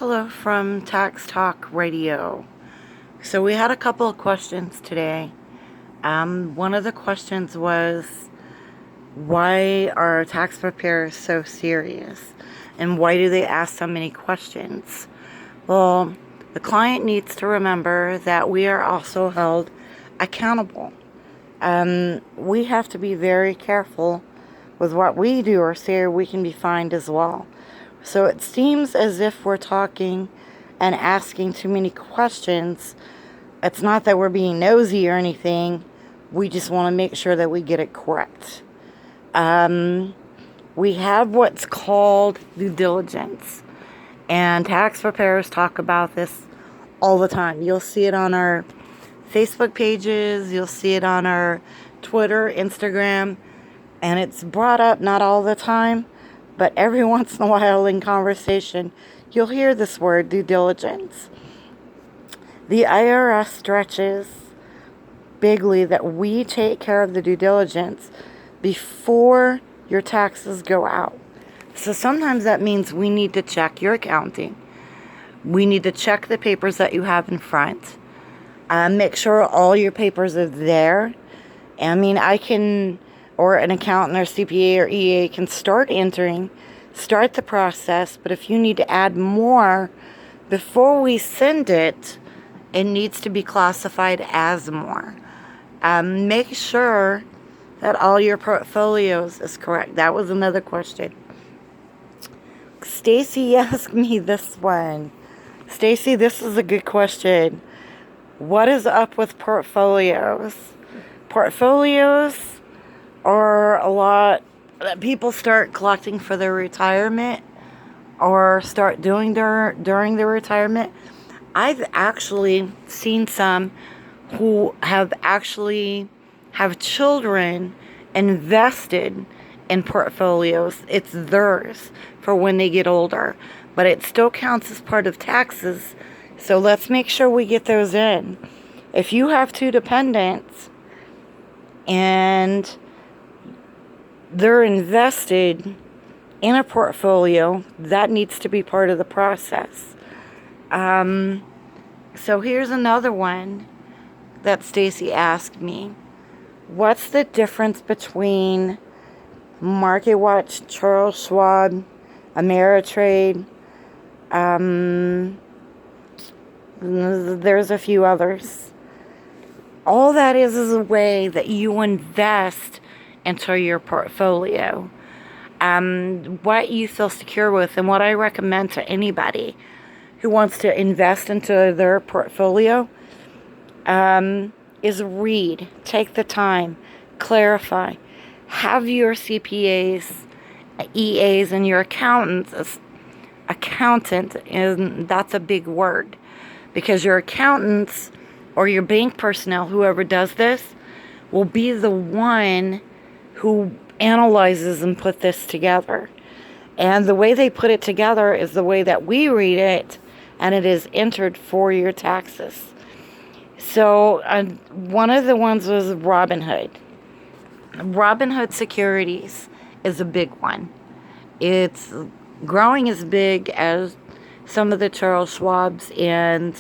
Hello from Tax Talk Radio. So we had a couple of questions today. One of the questions was, why are tax preparers so serious? And why do they ask so many questions? Well, the client needs to remember that we are also held accountable. We have to be very careful with what we do or say, or we can be fined as well. So it seems as if we're talking and asking too many questions. It's not that we're being nosy or anything. We just want to make sure that we get it correct. We have what's called due diligence. And tax preparers talk about this all the time. You'll see it on our Facebook pages. You'll see it on our Twitter, Instagram. And it's brought up not all the time, but every once in a while in conversation, you'll hear this word, due diligence. The IRS stresses bigly that we take care of the due diligence before your taxes go out. So sometimes that means we need to check your accounting. We need to check the papers that you have in front. Make sure all your papers are there. I mean, or an accountant or CPA or EA can start the process, but if you need to add more before we send it, it needs to be classified as more. Make sure that all your portfolios is correct. That was another question. Stacy asked me this one. Stacy, this is a good question. What is up with portfolios? Portfolios are a lot that people start collecting for their retirement or start doing during their retirement. I've actually seen some who have children invested in portfolios. It's theirs for when they get older, but it still counts as part of taxes. So let's make sure we get those in. If you have two dependents and they're invested in a portfolio, that needs to be part of the process. So here's another one that Stacy asked me. What's the difference between MarketWatch, Charles Schwab, Ameritrade? There's a few others. All that is a way that you invest into your portfolio. What you feel secure with, and what I recommend to anybody who wants to invest into their portfolio is read. Take the time. Clarify. Have your CPAs, EAs, and your accountant, and that's a big word, because your accountants or your bank personnel, whoever does this, will be the one who analyzes and put this together. And the way they put it together is the way that we read it, and it is entered for your taxes. So one of the ones was Robinhood. Robinhood Securities is a big one. It's growing as big as some of the Charles Schwab's and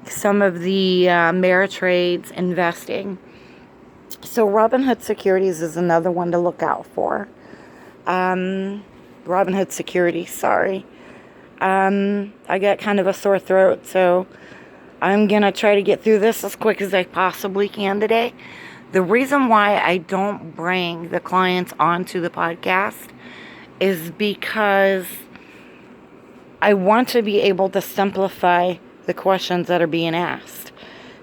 some of the Ameritrade's investing. So Robinhood Securities is another one to look out for. Robinhood Securities, sorry. I got kind of a sore throat, so I'm going to try to get through this as quick as I possibly can today. The reason why I don't bring the clients onto the podcast is because I want to be able to simplify the questions that are being asked.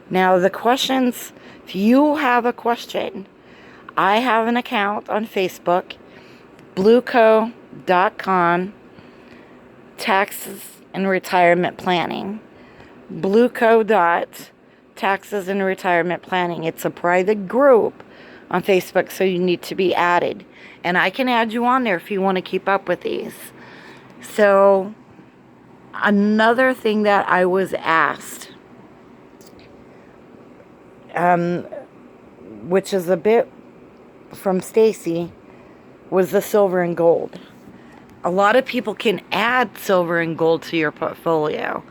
Now, the questions, if you have a question, I have an account on Facebook, blueco.com, taxes and retirement planning. Blueco.taxes and retirement planning. It's a private group on Facebook, so you need to be added. And I can add you on there if you want to keep up with these. So, another thing that I was asked, which is a bit from Stacy, was the silver and gold. A lot of people can add silver and gold to your portfolio,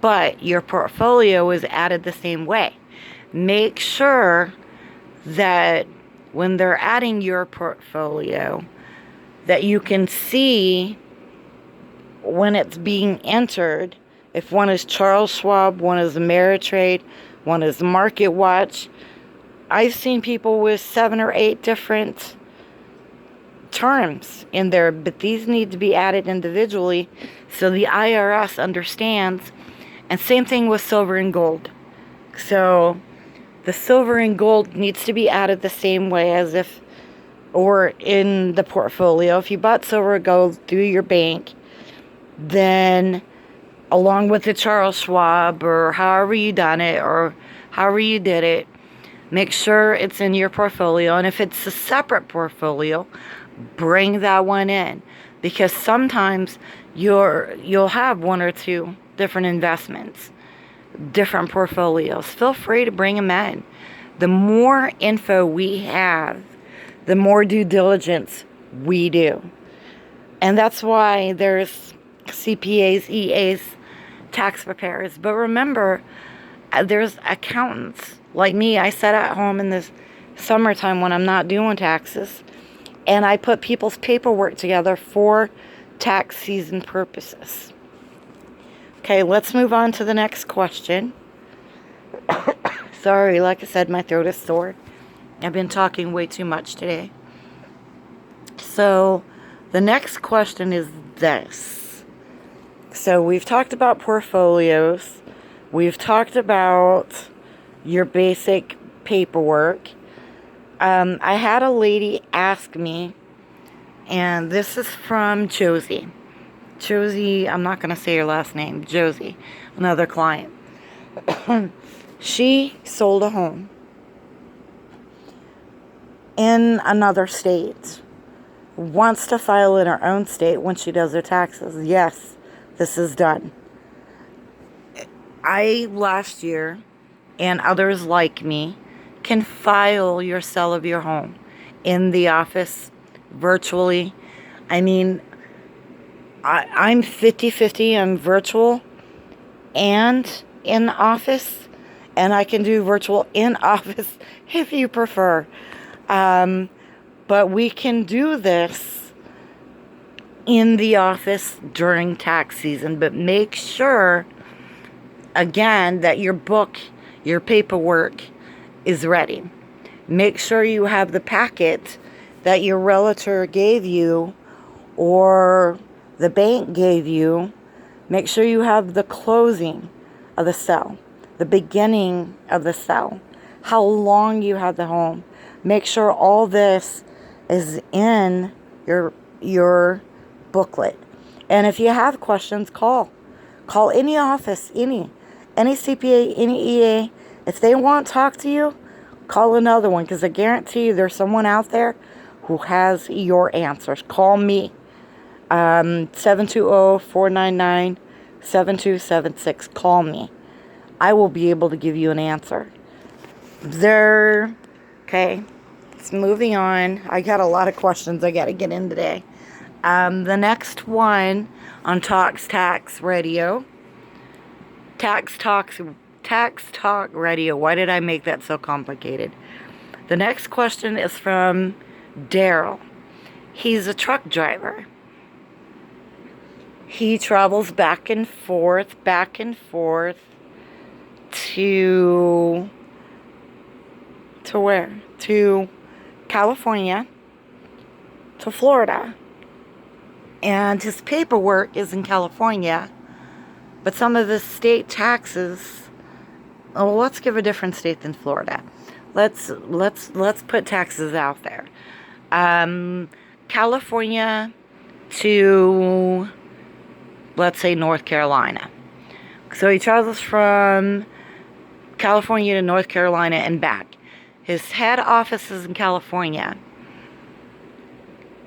but your portfolio is added the same way. Make sure that when they're adding your portfolio, that you can see when it's being entered. If one is Charles Schwab, one is Ameritrade, one is Market Watch. I've seen people with 7 or 8 different terms in there, but these need to be added individually so the IRS understands. And same thing with silver and gold. So the silver and gold needs to be added the same way as if, or in the portfolio. If you bought silver or gold through your bank, then along with the Charles Schwab or however you done it or however you did it, make sure it's in your portfolio. And if it's a separate portfolio, bring that one in, because sometimes you'll have 1 or 2 different investments, different portfolios. Feel free to bring them in. The more info we have, the more due diligence we do. And that's why there's CPAs, EAs, tax preparers. But remember, there's accountants like me. I sit at home in the summertime when I'm not doing taxes, and I put people's paperwork together for tax season purposes. Okay, let's move on to the next question. Sorry, like I said, my throat is sore. I've been talking way too much today. So, the next question is this. So, we've talked about portfolios. We've talked about your basic paperwork. I had a lady ask me, and this is from Josie. Josie, I'm not going to say her last name. Josie, another client. She sold a home in another state. Wants to file in her own state when she does her taxes. Yes, this is done. I, last year, and others like me, can file your sale of your home in the office virtually. I mean, I'm 50-50 on virtual and in office, and I can do virtual in office if you prefer. But we can do this in the office during tax season, but make sure, again, that your book, your paperwork is ready. Make sure you have the packet that your realtor gave you or the bank gave you. Make sure you have the closing of the sale, the beginning of the sale, how long you had the home. Make sure all this is in your booklet. And if you have questions, call any office, any CPA, any EA. If they want to talk to you, call another one, because I guarantee you there's someone out there who has your answers. Call me, 720-499-7276. Call me. I will be able to give you an answer. Okay, it's moving on. I got a lot of questions I got to get in today. The next one on Tax Radio. Tax Talk Radio. Why did I make that so complicated? The next question is from Daryl. He's a truck driver. He travels back and forth to where? To California, to Florida. And his paperwork is in California, but some of the state taxes, well, let's give a different state than Florida. Let's put taxes out there. California to, let's say, North Carolina. So he travels from California to North Carolina and back. His head office is in California.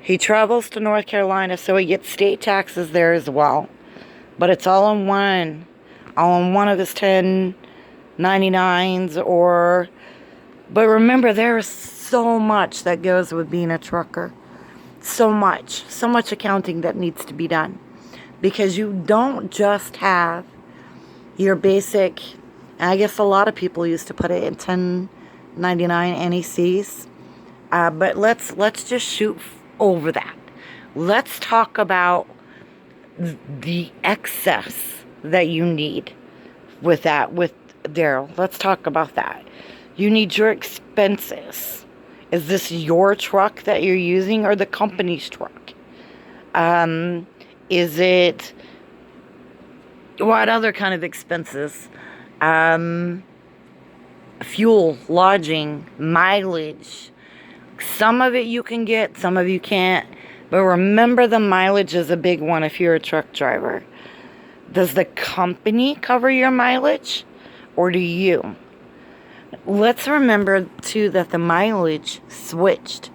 He travels to North Carolina, so he gets state taxes there as well. But it's all in one of his 1099s. But remember, there is so much that goes with being a trucker. so much accounting that needs to be done, because you don't just have your basic, and I guess a lot of people used to put it in 1099 NECs, but let's just shoot over that. Let's talk about the excess that you need with that, with Daryl. Let's talk about that. You need your expenses. Is this your truck that you're using or the company's truck? Is it, what other kind of expenses? Fuel, lodging, mileage. Some of it you can get, some of you can't. But remember, the mileage is a big one if you're a truck driver. Does the company cover your mileage, or do you? Let's remember, too, that the mileage switched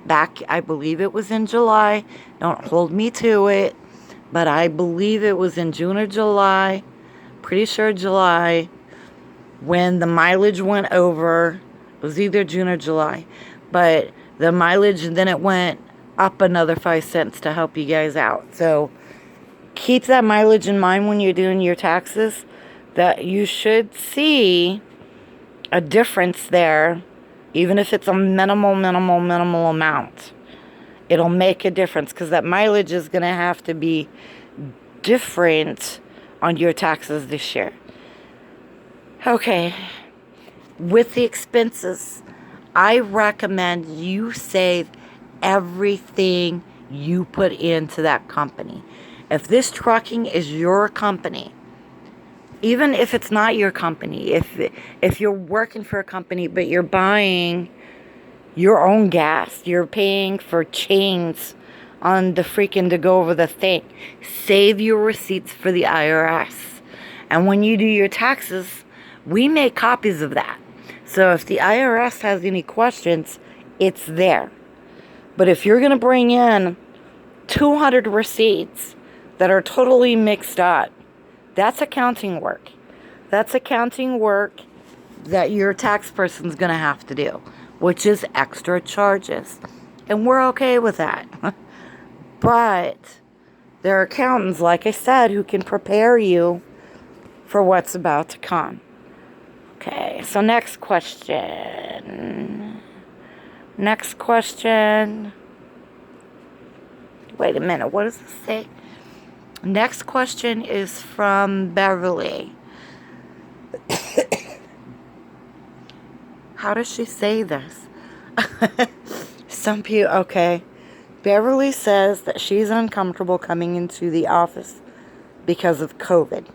back, I believe it was in July. Don't hold me to it, but I believe it was in June or July. Pretty sure July, when the mileage went over. It was either June or July, but the mileage, and then it went up another 5 cents to help you guys out. So keep that mileage in mind when you're doing your taxes, that you should see a difference there, even if it's a minimal amount. It'll make a difference, because that mileage is going to have to be different on your taxes this year. Okay, with the expenses, I recommend you save everything you put into that company. If this trucking is your company, even if it's not your company, if you're working for a company but you're buying your own gas, you're paying for chains on the freaking to go over the thing, save your receipts for the IRS. And when you do your taxes, we make copies of that. So if the IRS has any questions, it's there. But if you're going to bring in 200 receipts that are totally mixed up, that's accounting work. That's accounting work that your tax person's going to have to do, which is extra charges. And we're okay with that. But there are accountants, like I said, who can prepare you for what's about to come. Okay, so next question. Next question. Wait a minute, what does this say? Next question is from Beverly. How does she say this? Some people, okay. Beverly says that she's uncomfortable coming into the office because of COVID.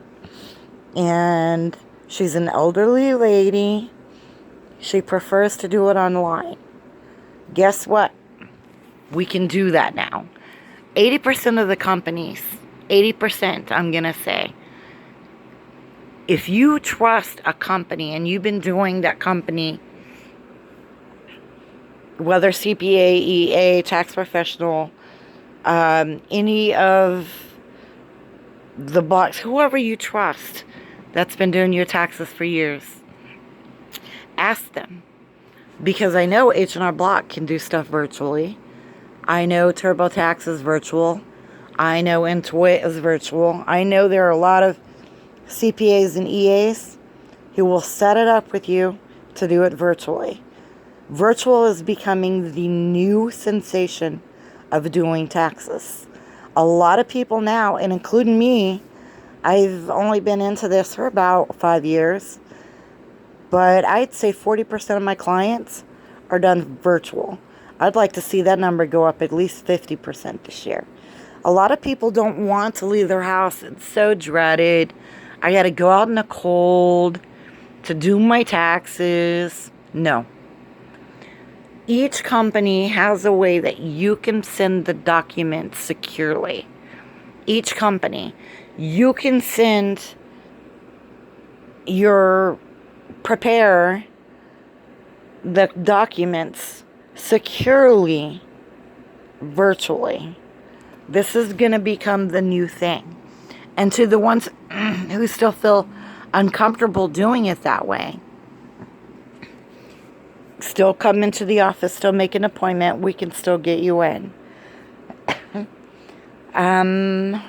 And she's an elderly lady. She prefers to do it online. Guess what? We can do that now. 80% of the companies, 80%, I'm going to say, if you trust a company and you've been doing that company, whether CPA, EA, tax professional, any of the box, whoever you trust that's been doing your taxes for years, ask them. Because I know H&R Block can do stuff virtually. I know TurboTax is virtual. I know Intuit is virtual. I know there are a lot of CPAs and EAs who will set it up with you to do it virtually. Virtual is becoming the new sensation of doing taxes. A lot of people now, and including me, I've only been into this for about 5 years, but I'd say 40% of my clients are done virtual. I'd like to see that number go up at least 50% this year. A lot of people don't want to leave their house. It's so dreaded. I got to go out in the cold to do my taxes. No. Each company has a way that you can send the documents securely. Each company. You can send your preparer the documents securely, virtually. This is going to become the new thing. And to the ones who still feel uncomfortable doing it that way, still come into the office, still make an appointment. We can still get you in. One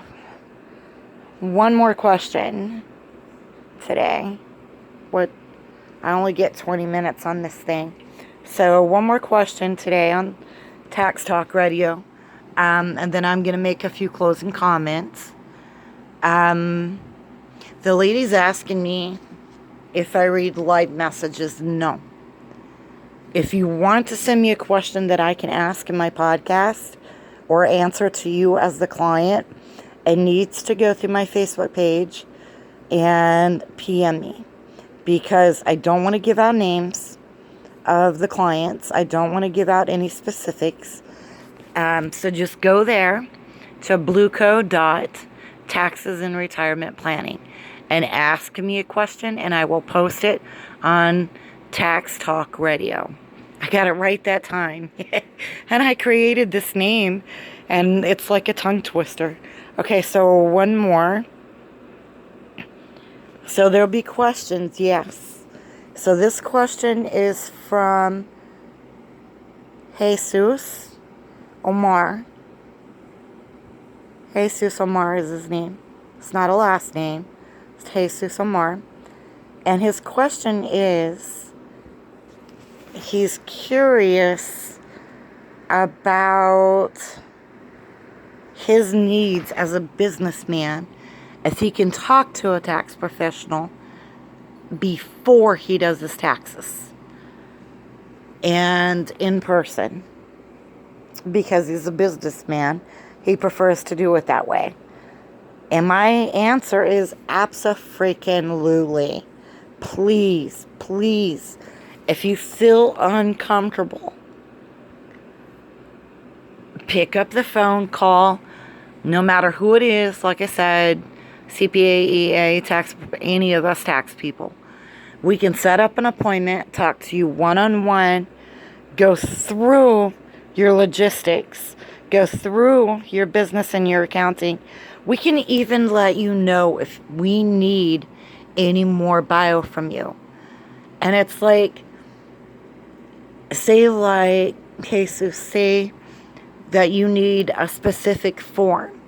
more question today. What? I only get 20 minutes on this thing. So one more question today on Tax Talk Radio. And then I'm going to make a few closing comments. The lady's asking me if I read live messages. No. If you want to send me a question that I can ask in my podcast or answer to you as the client, it needs to go through my Facebook page and PM me, because I don't want to give out names of the clients. I don't want to give out any specifics. So just go there to blueco.taxes and retirement planning and ask me a question, and I will post it on Tax Talk Radio. I got it right that time. And I created this name, and it's like a tongue twister. Okay, so one more. So there'll be questions, yes. So this question is from Jesus Omar. Jesus Omar is his name. It's not a last name. It's Jesus Omar. And his question is, he's curious about his needs as a businessman, if he can talk to a tax professional before he does his taxes and in person. Because he's a businessman, he prefers to do it that way. And my answer is abso-freaking-lutely. Please, please, if you feel uncomfortable, pick up the phone, call, no matter who it is. Like I said, CPA, EA, tax, any of us tax people. We can set up an appointment, talk to you one-on-one, go through your logistics, go through your business and your accounting. We can even let you know if we need any more bio from you. And it's like, say like, Jesus, say that you need a specific form,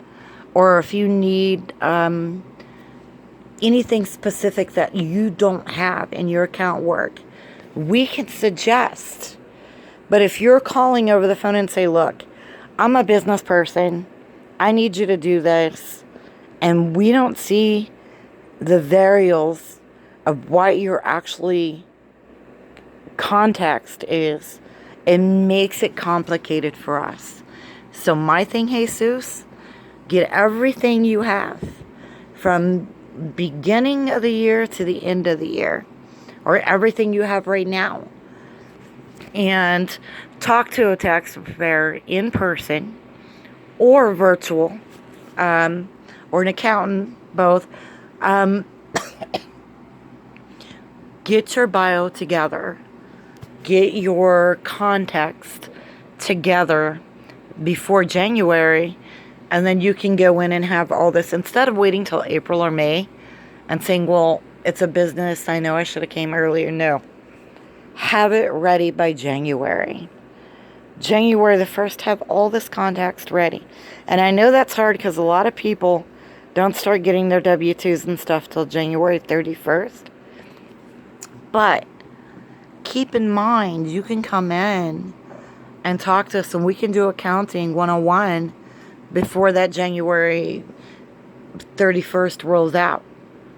or if you need anything specific that you don't have in your account work, we can suggest. But if you're calling over the phone and say, look, I'm a business person, I need you to do this, and we don't see the variables of what your actually context is, it makes it complicated for us. So my thing, Jesus, get everything you have from beginning of the year to the end of the year, or everything you have right now, and talk to a tax preparer in person or virtual, or an accountant, both. Get your bio together, get your context together before January, and then you can go in and have all this, instead of waiting till April or May and saying, well, it's a business, I know I should have came earlier. No. Have it ready by January. January the 1st, have all this context ready. And I know that's hard because a lot of people don't start getting their W-2s and stuff till January 31st. But keep in mind, you can come in and talk to us, and we can do accounting 101 before that January 31st rolls out.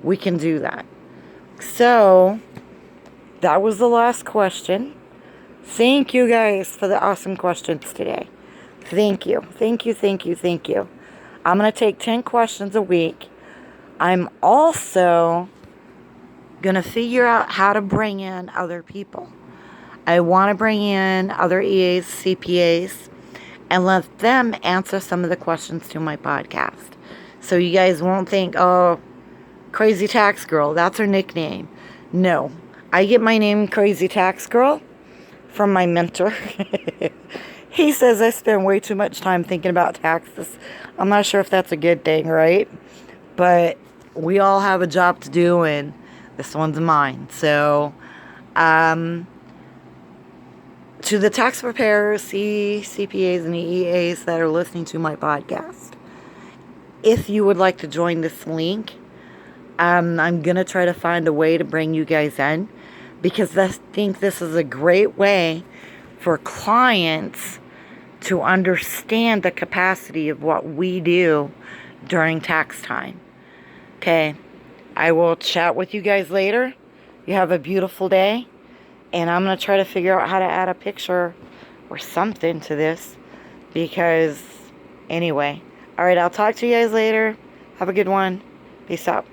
We can do that. So, that was the last question. Thank you guys for the awesome questions today. Thank you. Thank you, thank you, thank you. I'm going to take 10 questions a week. I'm also going to figure out how to bring in other people. I want to bring in other EAs, CPAs, and let them answer some of the questions to my podcast. So you guys won't think, oh, Crazy Tax Girl, that's her nickname. No, I get my name Crazy Tax Girl from my mentor. He says I spend way too much time thinking about taxes. I'm not sure if that's a good thing, right? But we all have a job to do, and this one's mine. So, to the tax preparers, CPAs, and EAs that are listening to my podcast, if you would like to join this link, I'm going to try to find a way to bring you guys in, because I think this is a great way for clients to understand the capacity of what we do during tax time. Okay, I will chat with you guys later. You have a beautiful day, and I'm going to try to figure out how to add a picture or something to this, because anyway. All right, I'll talk to you guys later. Have a good one. Peace out.